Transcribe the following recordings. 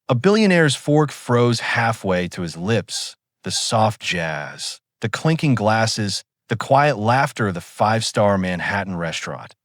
A billionaire's fork froze halfway to his lips. The soft jazz, the clinking glasses, the quiet laughter of the five-star Manhattan restaurant.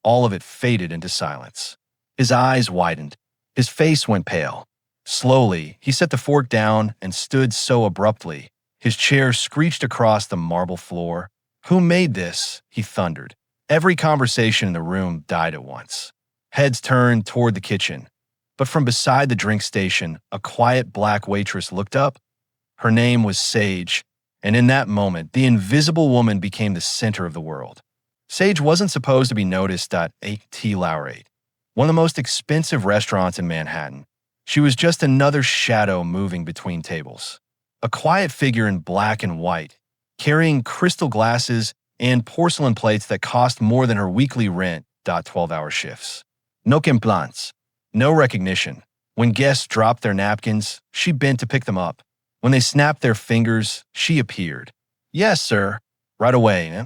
All of it faded into silence. His eyes widened. His face went pale. Slowly, he set the fork down and stood so abruptly. His chair screeched across the marble floor. "Who made this?" he thundered. Every conversation in the room died at once. Heads turned toward the kitchen. But from beside the drink station, a quiet black waitress looked up. Her name was Sage, and in that moment, the invisible woman became the center of the world. Sage wasn't supposed to be noticed at 8T Lowry, one of the most expensive restaurants in Manhattan. She was just another shadow moving between tables. A quiet figure in black and white, carrying crystal glasses and porcelain plates that cost more than her weekly rent. 12-hour shifts. No complaints. No recognition. When guests dropped their napkins, she bent to pick them up. When they snapped their fingers, she appeared. "Yes, sir." "Right away, eh?"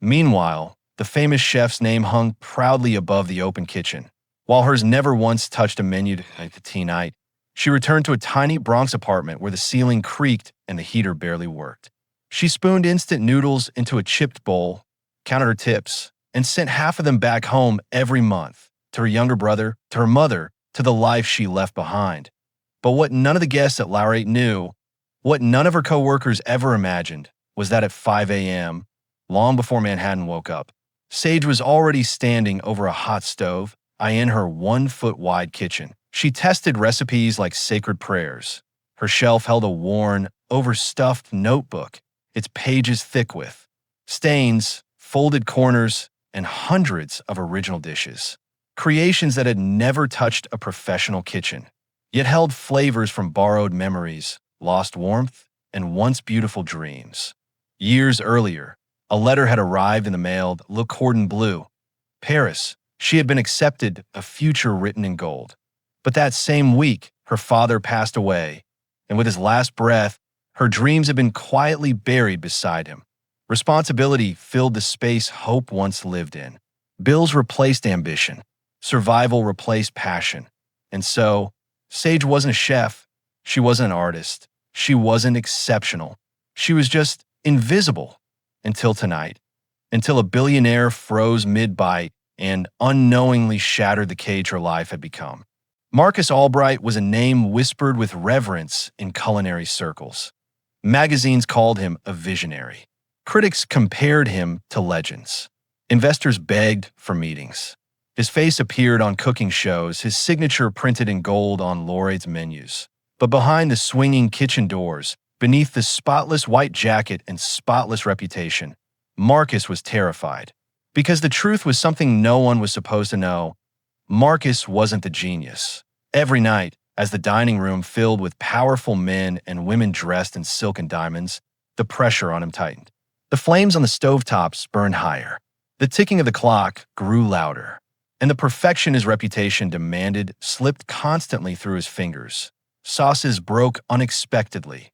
Meanwhile, the famous chef's name hung proudly above the open kitchen. While hers never once touched a menu at the tea night, she returned to a tiny Bronx apartment where the ceiling creaked and the heater barely worked. She spooned instant noodles into a chipped bowl, counted her tips, and sent half of them back home every month, to her younger brother, to her mother, to the life she left behind. But what none of the guests at Lowry knew, what none of her coworkers ever imagined, was that at 5 a.m., long before Manhattan woke up, Sage was already standing over a hot stove, in her 1-foot-wide kitchen. She tested recipes like sacred prayers. Her shelf held a worn, overstuffed notebook, its pages thick with stains, folded corners, and hundreds of original dishes. Creations that had never touched a professional kitchen, yet held flavors from borrowed memories, lost warmth, and once beautiful dreams. Years earlier, a letter had arrived in the mail, Le Cordon Bleu. Paris, she had been accepted, a future written in gold. But that same week, her father passed away, and with his last breath, her dreams had been quietly buried beside him. Responsibility filled the space hope once lived in. Bills replaced ambition. Survival replaced passion. And so, Sage wasn't a chef. She wasn't an artist. She wasn't exceptional. She was just invisible. Until tonight. Until a billionaire froze mid-bite and unknowingly shattered the cage her life had become. Marcus Albright was a name whispered with reverence in culinary circles. Magazines called him a visionary. Critics compared him to legends. Investors begged for meetings. His face appeared on cooking shows, his signature printed in gold on Lorraid's menus. But behind the swinging kitchen doors, beneath the spotless white jacket and spotless reputation, Marcus was terrified. Because the truth was something no one was supposed to know. Marcus wasn't the genius. Every night, as the dining room filled with powerful men and women dressed in silk and diamonds, the pressure on him tightened. The flames on the stovetops burned higher. The ticking of the clock grew louder. And the perfection his reputation demanded slipped constantly through his fingers. Sauces broke unexpectedly.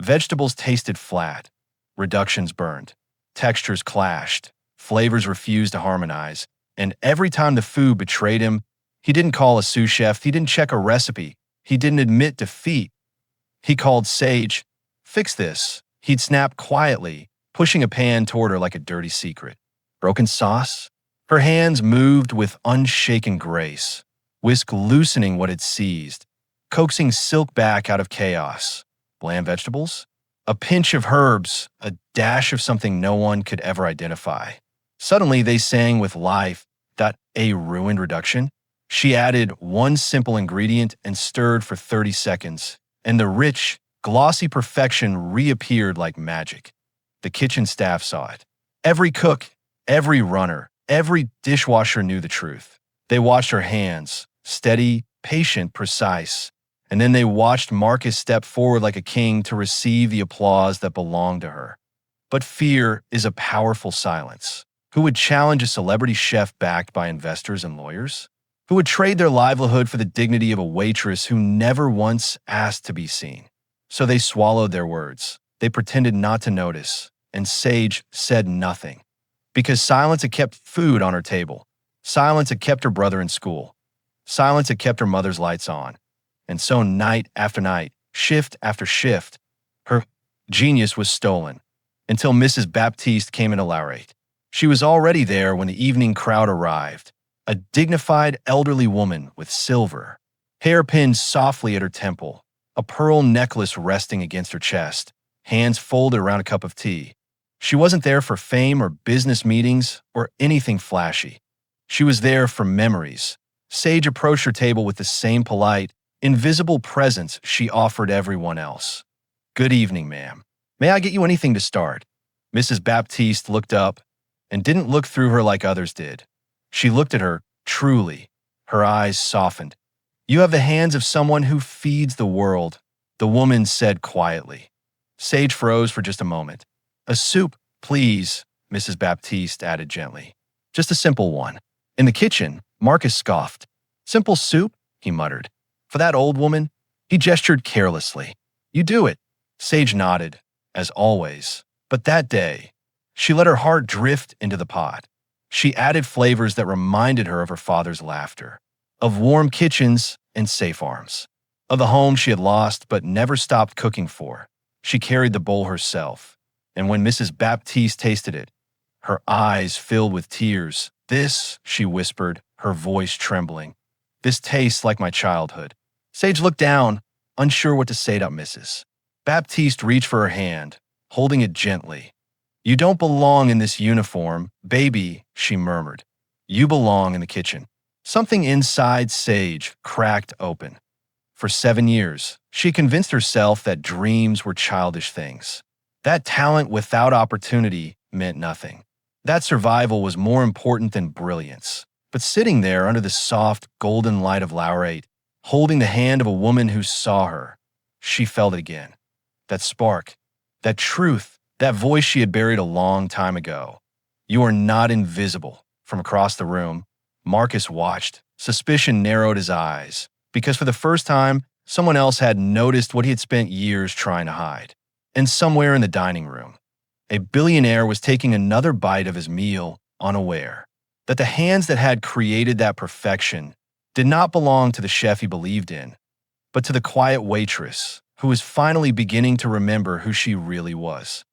Vegetables tasted flat. Reductions burned. Textures clashed. Flavors refused to harmonize. And every time the food betrayed him, he didn't call a sous chef, he didn't check a recipe, he didn't admit defeat. He called Sage. "Fix this." He'd snap quietly, pushing a pan toward her like a dirty secret. Broken sauce? Her hands moved with unshaken grace, whisk loosening what had seized, coaxing silk back out of chaos. Bland vegetables? A pinch of herbs, a dash of something no one could ever identify. Suddenly they sang with life. A ruined reduction? She added one simple ingredient and stirred for 30 seconds, and the rich, glossy perfection reappeared like magic. The kitchen staff saw it. Every cook, every runner, every dishwasher knew the truth. They watched her hands, steady, patient, precise, and then they watched Marcus step forward like a king to receive the applause that belonged to her. But fear is a powerful silence. Who would challenge a celebrity chef backed by investors and lawyers? Who would trade their livelihood for the dignity of a waitress who never once asked to be seen? So they swallowed their words. They pretended not to notice, and Sage said nothing. Because silence had kept food on her table. Silence had kept her brother in school. Silence had kept her mother's lights on. And so night after night, shift after shift, her genius was stolen until Mrs. Baptiste came into Laurate. She was already there when the evening crowd arrived, a dignified elderly woman with silver, hair pinned softly at her temple, a pearl necklace resting against her chest, hands folded around a cup of tea. She wasn't there for fame or business meetings or anything flashy. She was there for memories. Sage approached her table with the same polite, invisible presence she offered everyone else. "Good evening, ma'am. May I get you anything to start?" Mrs. Baptiste looked up and didn't look through her like others did. She looked at her, truly. Her eyes softened. "You have the hands of someone who feeds the world," the woman said quietly. Sage froze for just a moment. "A soup, please," Mrs. Baptiste added gently. "Just a simple one." In the kitchen, Marcus scoffed. "Simple soup?" he muttered. "For that old woman?" He gestured carelessly. "You do it." Sage nodded, as always. But that day, she let her heart drift into the pot. She added flavors that reminded her of her father's laughter, of warm kitchens and safe arms, of the home she had lost but never stopped cooking for. She carried the bowl herself, and when Mrs. Baptiste tasted it, her eyes filled with tears. "This," she whispered, her voice trembling, "this tastes like my childhood." Sage looked down, unsure what to say to Mrs. Baptiste reached for her hand, holding it gently. "You don't belong in this uniform, baby," she murmured. "You belong in the kitchen." Something inside Sage cracked open. For 7 years, she convinced herself that dreams were childish things, that talent without opportunity meant nothing, that survival was more important than brilliance. But sitting there under the soft, golden light of Laurate, holding the hand of a woman who saw her, she felt it again. That spark, that truth, that voice she had buried a long time ago. "You are not invisible." From across the room, Marcus watched. Suspicion narrowed his eyes, because for the first time, someone else had noticed what he had spent years trying to hide. And somewhere in the dining room, a billionaire was taking another bite of his meal, unaware that the hands that had created that perfection did not belong to the chef he believed in, but to the quiet waitress who was finally beginning to remember who she really was.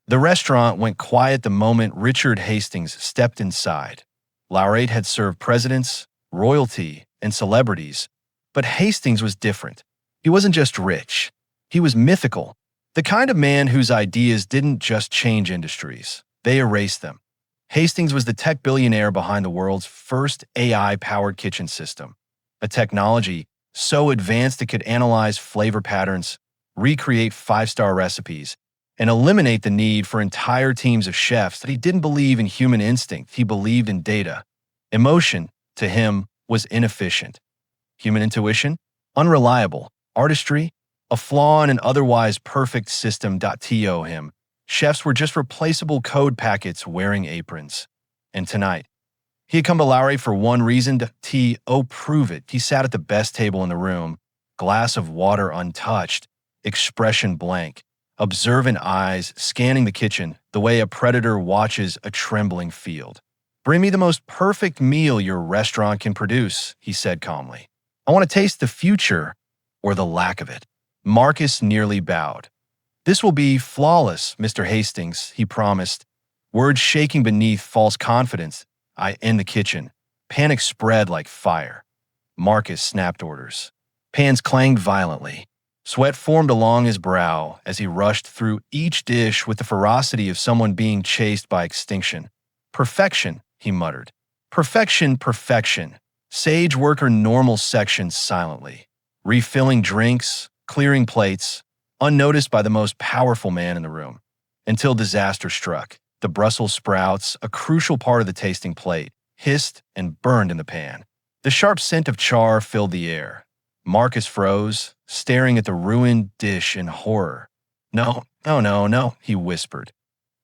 The restaurant went quiet the moment Richard Hastings stepped inside. Laurate had served presidents, royalty, and celebrities, but Hastings was different. He wasn't just rich. He was mythical, the kind of man whose ideas didn't just change industries, they erased them. Hastings was the tech billionaire behind the world's first AI-powered kitchen system, a technology so advanced it could analyze flavor patterns, recreate five-star recipes, and eliminate the need for entire teams of chefs that he didn't believe in human instinct, he believed in data. Emotion, to him, was inefficient. Human intuition? Unreliable. Artistry? A flaw in an otherwise perfect system. To him, chefs were just replaceable code packets wearing aprons. And tonight, he had come to Laurate for one reason, to prove it. He sat at the best table in the room, glass of water untouched, expression blank, observant eyes scanning the kitchen the way a predator watches a trembling field. "Bring me the most perfect meal your restaurant can produce," he said calmly. "I want to taste the future, or the lack of it." Marcus nearly bowed. "This will be flawless, Mr. Hastings," he promised, words shaking beneath false confidence. In the kitchen, panic spread like fire. Marcus snapped orders. Pans clanged violently. Sweat formed along his brow as he rushed through each dish with the ferocity of someone being chased by extinction. "Perfection," he muttered. "Perfection, perfection." Sage worked her normal section silently, refilling drinks, clearing plates, unnoticed by the most powerful man in the room, until disaster struck. The Brussels sprouts, a crucial part of the tasting plate, hissed and burned in the pan. The sharp scent of char filled the air. Marcus froze, staring at the ruined dish in horror. "No, no, no, no," he whispered.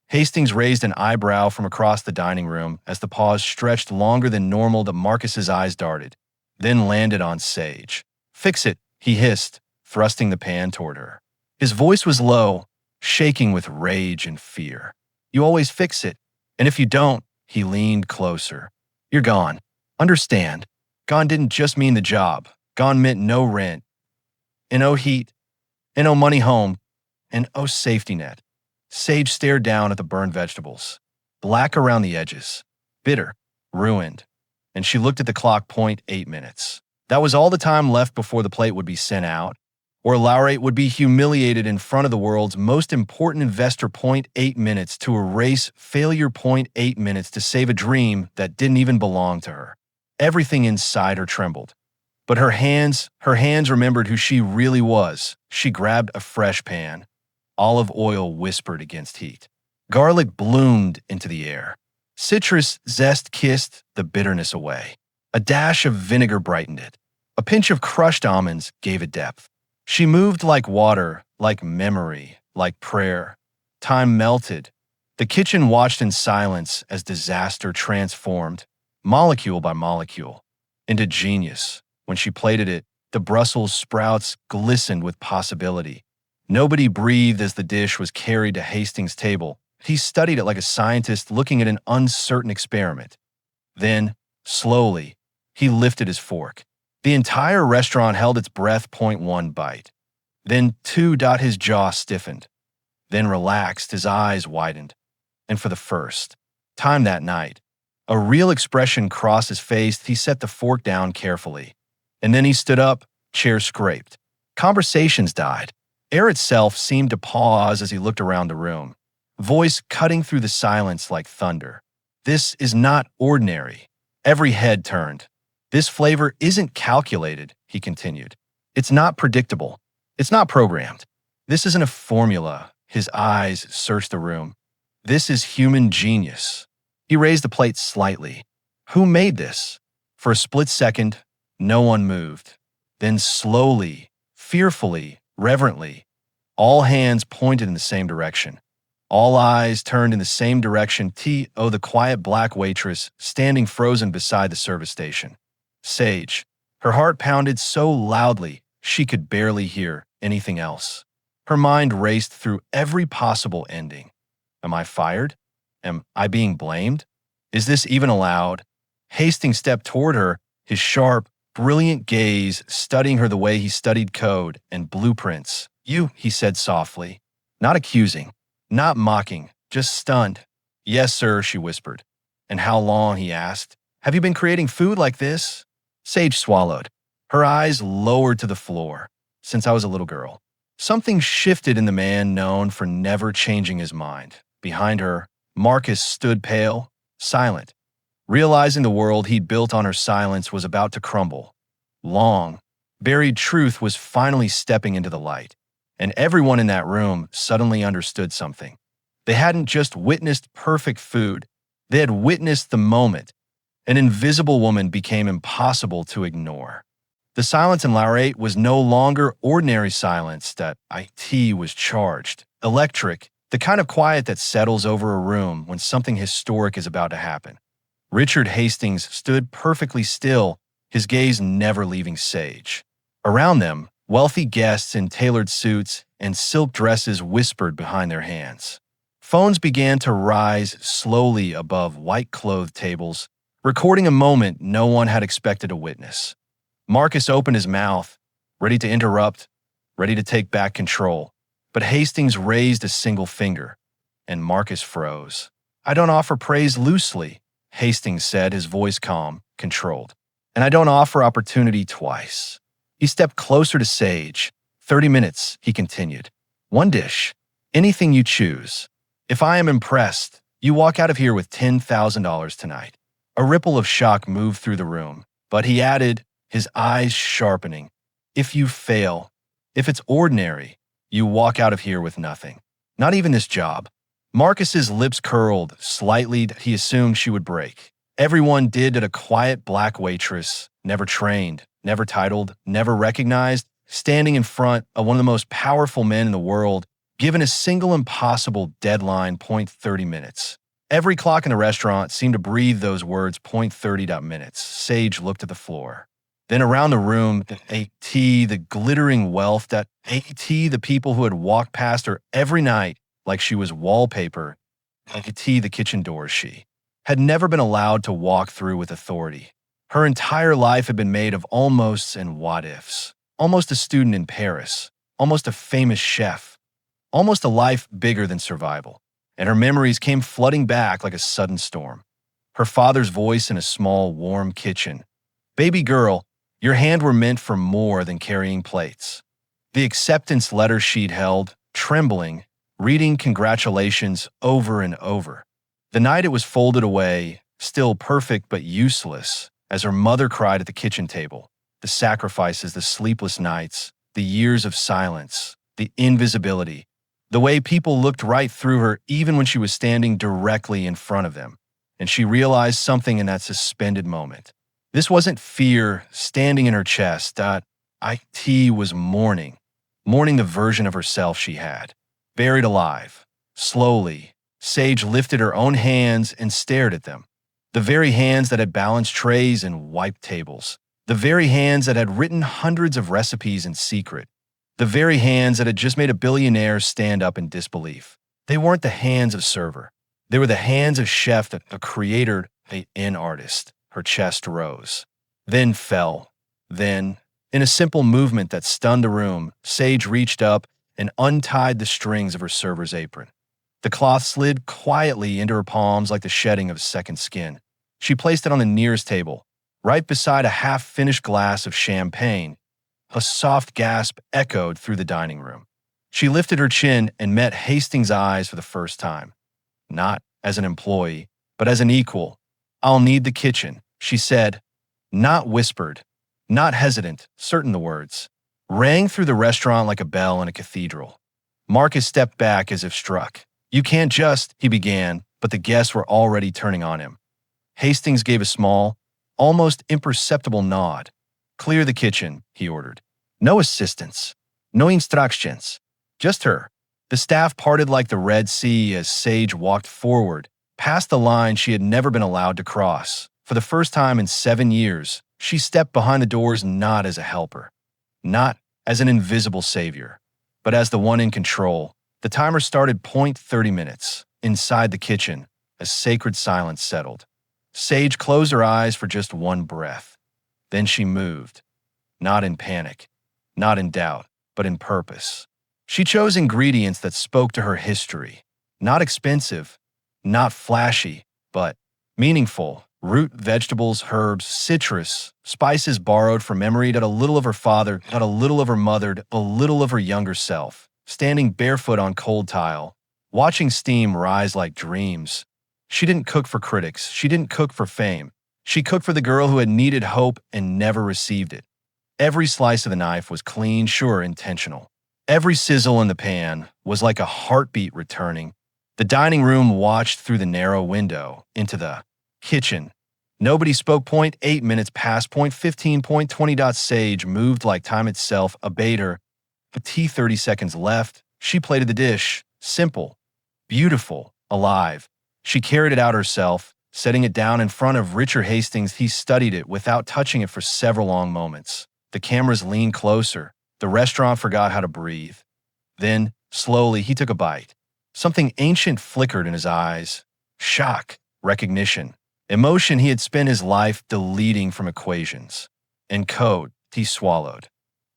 Hastings raised an eyebrow from across the dining room as the pause stretched longer than normal. To Marcus's eyes darted, then landed on Sage. "Fix it," he hissed, thrusting the pan toward her. His voice was low, shaking with rage and fear. "You always fix it, and if you don't," he leaned closer, "you're gone. Understand, gone didn't just mean the job. Gone meant no rent, and oh heat, and oh money home, and oh safety net. Sage stared down at the burned vegetables, black around the edges, bitter, ruined, and she looked at the clock. .8 minutes. That was all the time left before the plate would be sent out, or Laurate would be humiliated in front of the world's most important investor. .8 minutes to erase failure. .8 minutes to save a dream that didn't even belong to her. Everything inside her trembled. But her hands remembered who she really was. She grabbed a fresh pan. Olive oil whispered against heat. Garlic bloomed into the air. Citrus zest kissed the bitterness away. A dash of vinegar brightened it. A pinch of crushed almonds gave it depth. She moved like water, like memory, like prayer. Time melted. The kitchen watched in silence as disaster transformed, molecule by molecule, into genius. When she plated it, the Brussels sprouts glistened with possibility. Nobody breathed as the dish was carried to Hastings' table. He studied it like a scientist looking at an uncertain experiment. Then, slowly, he lifted his fork. The entire restaurant held its breath. .1 bite. Then 2. His jaw stiffened. Then relaxed, his eyes widened. And for the first time that night, a real expression crossed his face. He set the fork down carefully. And then he stood up, chair scraped. Conversations died. Air itself seemed to pause as he looked around the room, voice cutting through the silence like thunder. This is not ordinary. Every head turned. This flavor isn't calculated, he continued. It's not predictable. It's not programmed. This isn't a formula. His eyes searched the room. This is human genius. He raised the plate slightly. Who made this? For a split second, no one moved. Then slowly, fearfully, reverently, all hands pointed in the same direction. All eyes turned in the same direction. The quiet black waitress standing frozen beside the service station. Sage. Her heart pounded so loudly she could barely hear anything else. Her mind raced through every possible ending. Am I fired? Am I being blamed? Is this even allowed? Hastings stepped toward her, his sharp, brilliant gaze studying her the way he studied code and blueprints. You, he said softly, not accusing, not mocking, just stunned. Yes, sir, she whispered. And how long, he asked. Have you been creating food like this? Sage swallowed. Her eyes lowered to the floor. Since I was a little girl. Something shifted in the man known for never changing his mind. Behind her, Marcus stood pale, silent, realizing the world he'd built on her silence was about to crumble. Long, buried truth was finally stepping into the light, and everyone in that room suddenly understood something. They hadn't just witnessed perfect food, they had witnessed the moment. An invisible woman became impossible to ignore. The silence in Laurate was no longer ordinary silence. That IT was charged, electric, the kind of quiet that settles over a room when something historic is about to happen. Richard Hastings stood perfectly still, his gaze never leaving Sage. Around them, wealthy guests in tailored suits and silk dresses whispered behind their hands. Phones began to rise slowly above white-clothed tables, recording a moment no one had expected to witness. Marcus opened his mouth, ready to interrupt, ready to take back control. But Hastings raised a single finger, and Marcus froze. I don't offer praise loosely, Hastings said, his voice calm, controlled. And I don't offer opportunity twice. He stepped closer to Sage. 30 minutes, he continued. One dish. Anything you choose. If I am impressed, you walk out of here with $10,000 tonight. A ripple of shock moved through the room, but he added, his eyes sharpening. If you fail, if it's ordinary, you walk out of here with nothing. Not even this job. Marcus's lips curled slightly. He assumed she would break. Everyone did at a quiet black waitress, never trained, never titled, never recognized, standing in front of one of the most powerful men in the world, given a single impossible deadline. 30 minutes. Every clock in the restaurant seemed to breathe those words. 30 minutes. Sage looked at the floor. Then around the room, the glittering wealth, the people who had walked past her every night like she was wallpaper, the kitchen doors she had never been allowed to walk through with authority. Her entire life had been made of almosts and what-ifs. almost a student in Paris, almost a famous chef, almost a life bigger than survival. And her memories came flooding back like a sudden storm. Her father's voice in a small, warm kitchen. "Baby girl, your hand were meant for more than carrying plates." The acceptance letter she'd held, trembling, reading congratulations over and over. The night it was folded away, still perfect but useless, as her mother cried at the kitchen table. The sacrifices, the sleepless nights, the years of silence, the invisibility, the way people looked right through her even when she was standing directly in front of them. And she realized something in that suspended moment. This wasn't fear standing in her chest. It was mourning. Mourning the version of herself she had. Buried alive. Slowly, Sage lifted her own hands and stared at them. The very hands that had balanced trays and wiped tables. The very hands that had written hundreds of recipes in secret. The very hands that had just made a billionaire stand up in disbelief. They weren't the hands of server. They were the hands of chef, a creator, an artist. Her chest rose. Then fell. Then, in a simple movement that stunned the room, Sage reached up and untied the strings of her server's apron. The cloth slid quietly into her palms like the shedding of second skin. She placed it on the nearest table, right beside a half-finished glass of champagne. A soft gasp echoed through the dining room. She lifted her chin and met Hastings' eyes for the first time. Not as an employee, but as an equal. "I'll need the kitchen," she said. Not whispered, not hesitant, certain the words. Rang through the restaurant like a bell in a cathedral. Marcus stepped back as if struck. "You can't just," he began, but the guests were already turning on him. Hastings gave a small, almost imperceptible nod. "Clear the kitchen," he ordered. "No assistants. No instructions. Just her." The staff parted like the Red Sea as Sage walked forward, past the line she had never been allowed to cross. For the first time in 7 years, she stepped behind the doors not as a helper, not as an invisible savior, but as the one in control. The timer started 30 minutes. Inside the kitchen, a sacred silence settled. Sage closed her eyes for just one breath. Then she moved. Not in panic, not in doubt, but in purpose. She chose ingredients that spoke to her history. Not expensive, not flashy, but meaningful. Root vegetables, herbs, citrus, spices borrowed from memory, that a little of her father, not a little of her mother, a little of her younger self. Standing barefoot on cold tile, watching steam rise like dreams. She didn't cook for critics. She didn't cook for fame. She cooked for the girl who had needed hope and never received it. Every slice of the knife was clean, sure, intentional. Every sizzle in the pan was like a heartbeat returning. The dining room watched through the narrow window into the kitchen. Nobody spoke. 8 minutes past. 15. 20. Sage moved like time itself obeyed her. The tea 30 seconds left. She plated the dish. Simple, beautiful, alive. She carried it out herself, setting it down in front of Richard Hastings. He studied it without touching it for several long moments. The cameras leaned closer. The restaurant forgot how to breathe. Then, slowly, he took a bite. Something ancient flickered in his eyes. Shock, recognition, emotion he had spent his life deleting from equations. And code, he swallowed,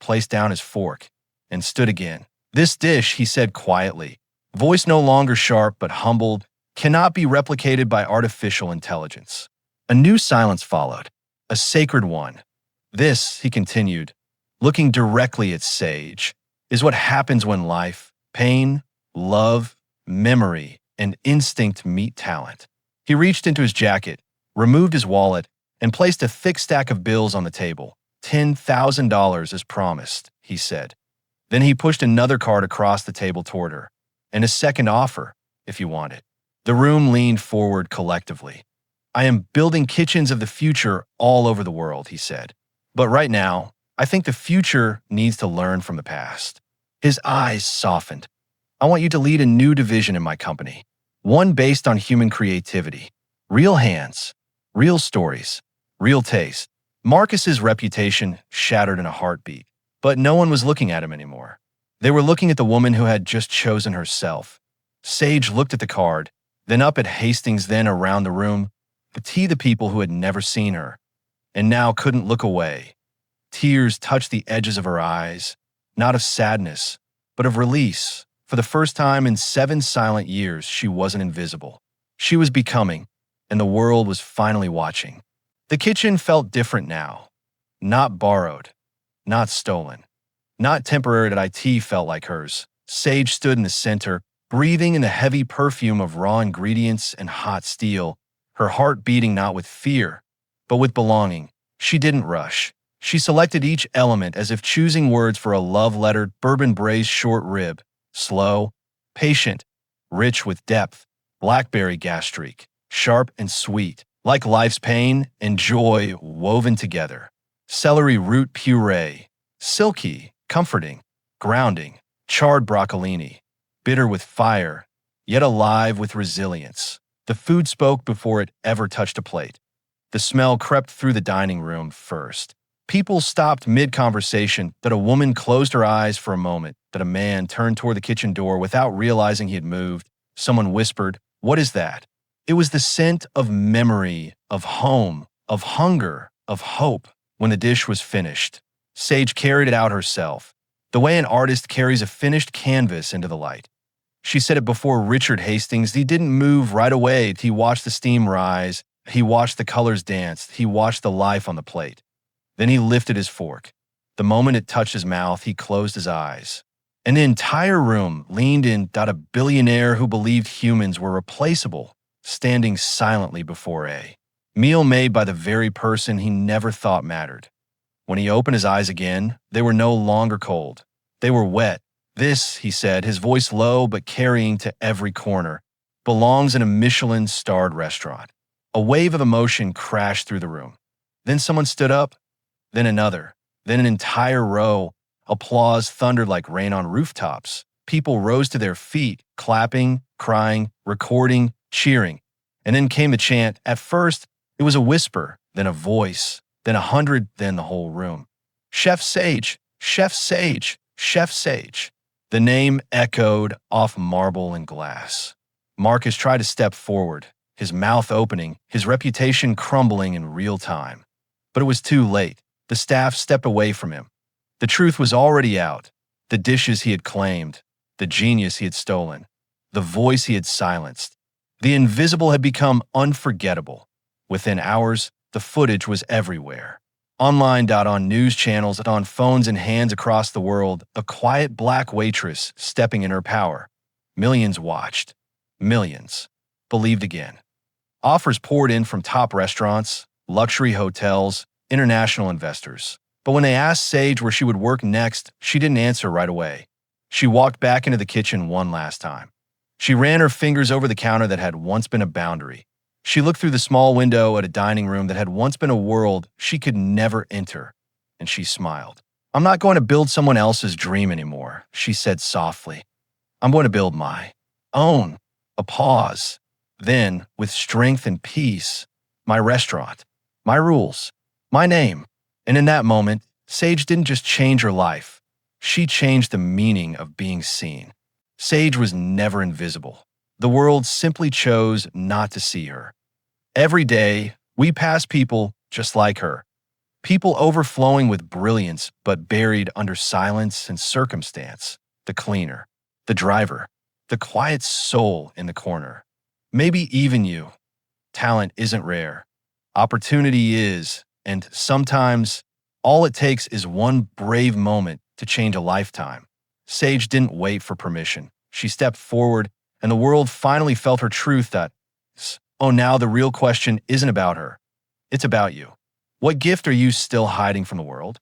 placed down his fork, and stood again. "This dish," he said quietly, voice no longer sharp but humbled, "cannot be replicated by artificial intelligence." A new silence followed, a sacred one. "This," he continued, looking directly at Sage, "is what happens when life, pain, love, memory, and instinct meet talent." He reached into his jacket, removed his wallet, and placed a thick stack of bills on the table. $10,000 as promised, he said. Then he pushed another card across the table toward her. "And a second offer, if you want it." The room leaned forward collectively. "I am building kitchens of the future all over the world," he said. "But right now, I think the future needs to learn from the past." His eyes softened. "I want you to lead a new division in my company, one based on human creativity, real hands, real stories, real taste." Marcus's reputation shattered in a heartbeat, but no one was looking at him anymore. They were looking at the woman who had just chosen herself. Sage looked at the card, then up at Hastings, then around the room, the people who had never seen her, and now couldn't look away. Tears touched the edges of her eyes, not of sadness, but of release. For the first time in 7 silent years, she wasn't invisible. She was becoming, and the world was finally watching. The kitchen felt different now. Not borrowed, not stolen, not temporary. That IT felt like hers. Sage stood in the center, breathing in the heavy perfume of raw ingredients and hot steel, her heart beating not with fear, but with belonging. She didn't rush. She selected each element as if choosing words for a love-lettered, bourbon-braised short rib. Slow, patient, rich with depth, blackberry gastrique, sharp and sweet, like life's pain and joy woven together. Celery root puree, silky, comforting, grounding, charred broccolini, bitter with fire, yet alive with resilience. The food spoke before it ever touched a plate. The smell crept through the dining room first. People stopped mid-conversation, that a woman closed her eyes for a moment, that a man turned toward the kitchen door without realizing he had moved. Someone whispered, "What is that?" It was the scent of memory, of home, of hunger, of hope. When the dish was finished, Sage carried it out herself, the way an artist carries a finished canvas into the light. She said it before Richard Hastings. He didn't move right away. He watched the steam rise. He watched the colors dance. He watched the life on the plate. Then he lifted his fork. The moment it touched his mouth, he closed his eyes. And the entire room leaned in. A billionaire who believed humans were replaceable, standing silently before a meal made by the very person he never thought mattered. When he opened his eyes again, they were no longer cold. They were wet. "This," he said, his voice low but carrying to every corner, "belongs in a Michelin-starred restaurant." A wave of emotion crashed through the room. Then someone stood up, then another, then an entire row. Applause thundered like rain on rooftops. People rose to their feet, clapping, crying, recording, cheering. And then came the chant. At first, it was a whisper, then a voice, then 100, then the whole room. "Chef Sage! Chef Sage! Chef Sage!" The name echoed off marble and glass. Marcus tried to step forward, his mouth opening, his reputation crumbling in real time. But it was too late. The staff stepped away from him. The truth was already out. The dishes he had claimed, the genius he had stolen, the voice he had silenced. The invisible had become unforgettable. Within hours, the footage was everywhere. Online. On news channels, on phones in hands across the world, a quiet black waitress stepping in her power. Millions watched. Millions believed again. Offers poured in from top restaurants, luxury hotels, international investors. But when they asked Sage where she would work next, she didn't answer right away. She walked back into the kitchen one last time. She ran her fingers over the counter that had once been a boundary. She looked through the small window at a dining room that had once been a world she could never enter, and she smiled. "I'm not going to build someone else's dream anymore," she said softly. "I'm going to build my own." A pause. Then, with strength and peace, "My restaurant, my rules, my name." And in that moment, Sage didn't just change her life. She changed the meaning of being seen. Sage was never invisible. The world simply chose not to see her. Every day, we pass people just like her. People overflowing with brilliance but buried under silence and circumstance. The cleaner, the driver, the quiet soul in the corner. Maybe even you. Talent isn't rare. Opportunity is, and sometimes all it takes is one brave moment to change a lifetime. Sage didn't wait for permission. She stepped forward, and the world finally felt her truth that, oh, now the real question isn't about her. It's about you. What gift are you still hiding from the world?